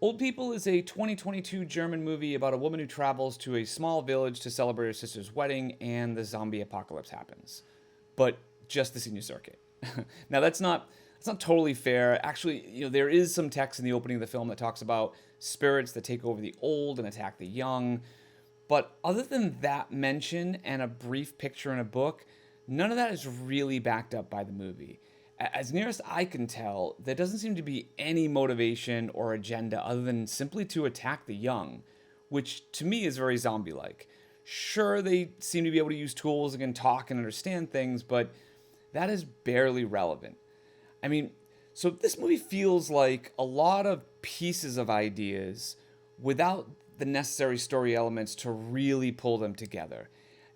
Old People is a 2022 German movie about a woman who travels to a small village to celebrate her sister's wedding, and the zombie apocalypse happens. But just the senior circuit. Now that's not totally fair. Actually, there is some text in the opening of the film that talks about spirits that take over the old and attack the young. But other than that mention and a brief picture in a book, none of that is really backed up by the movie. As near as I can tell, there doesn't seem to be any motivation or agenda other than simply to attack the young, which to me is very zombie like. Sure, they seem to be able to use tools and can talk and understand things, but that is barely relevant. I mean, so this movie feels like a lot of pieces of ideas without the necessary story elements to really pull them together.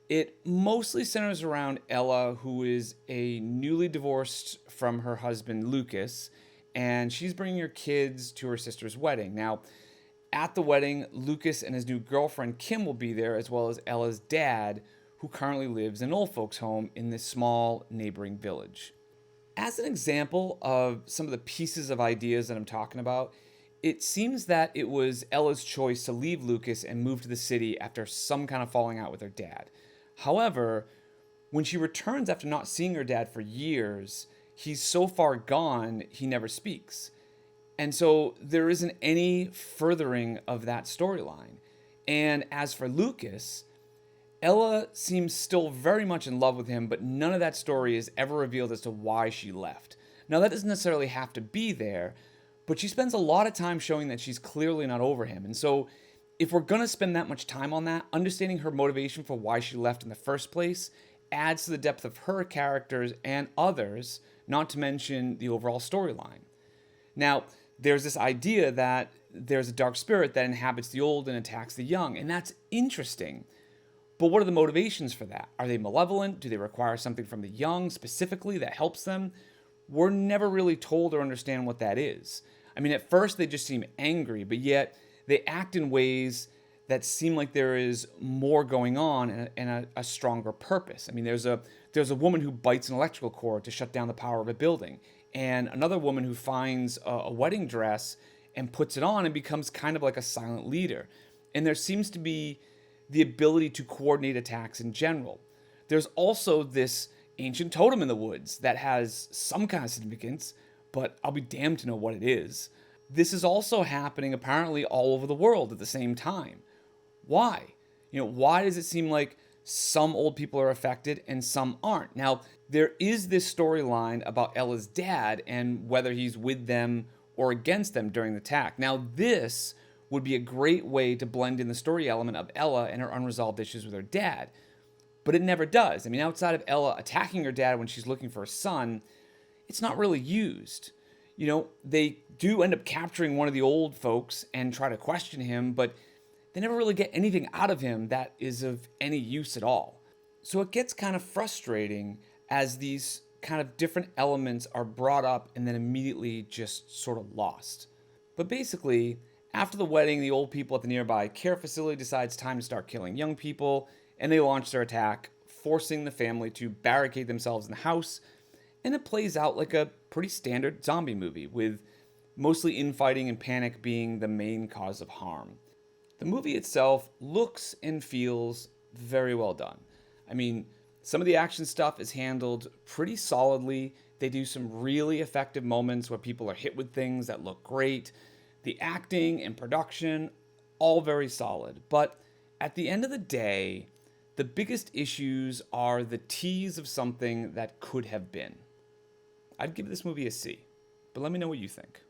It mostly centers around Ella, who is a newly divorced from her husband Lucas, and she's bringing her kids to her sister's wedding. Now, at the wedding, Lucas and his new girlfriend Kim will be there, as well as Ella's dad, who currently lives in an old folks' home in this small neighboring village. As an example of some of the pieces of ideas that I'm talking about, it seems that it was Ella's choice to leave Lucas and move to the city after some kind of falling out with her dad. However, when she returns after not seeing her dad for years, he's so far gone he never speaks. And so there isn't any furthering of that storyline. And as for Lucas, Ella seems still very much in love with him, but none of that story is ever revealed as to why she left. Now, that doesn't necessarily have to be there, but she spends a lot of time showing that she's clearly not over him. And so, if we're going to spend that much time on that, understanding her motivation for why she left in the first place adds to the depth of her characters and others, not to mention the overall storyline. Now, there's this idea that there's a dark spirit that inhabits the old and attacks the young, and that's interesting. But what are the motivations for that? Are they malevolent? Do they require something from the young specifically that helps them? We're never really told or understand what that is. I mean, at first they just seem angry, but yet they act in ways that seem like there is more going on and a stronger purpose. I mean, there's a woman who bites an electrical cord to shut down the power of a building, and another woman who finds a wedding dress and puts it on and becomes kind of like a silent leader. And there seems to be the ability to coordinate attacks in general. There's also this ancient totem in the woods that has some kind of significance, but I'll be damned to know what it is. This is also happening apparently all over the world at the same time. Why? Why does it seem like some old people are affected and some aren't? Now, there is this storyline about Ella's dad and whether he's with them or against them during the attack. Now, this would be a great way to blend in the story element of Ella and her unresolved issues with her dad. But it never does. I mean, outside of Ella attacking her dad when she's looking for a son, it's not really used. They do end up capturing one of the old folks and try to question him, but they never really get anything out of him that is of any use at all. So it gets kind of frustrating as these kind of different elements are brought up and then immediately just sort of lost. But basically, after the wedding, the old people at the nearby care facility decides time to start killing young people, and they launch their attack, forcing the family to barricade themselves in the house, and it plays out like a pretty standard zombie movie, with mostly infighting and panic being the main cause of harm. The movie itself looks and feels very well done. I mean, some of the action stuff is handled pretty solidly. They do some really effective moments where people are hit with things that look great. The acting and production, all very solid. But at the end of the day, the biggest issues are the tease of something that could have been. I'd give this movie a C, but let me know what you think.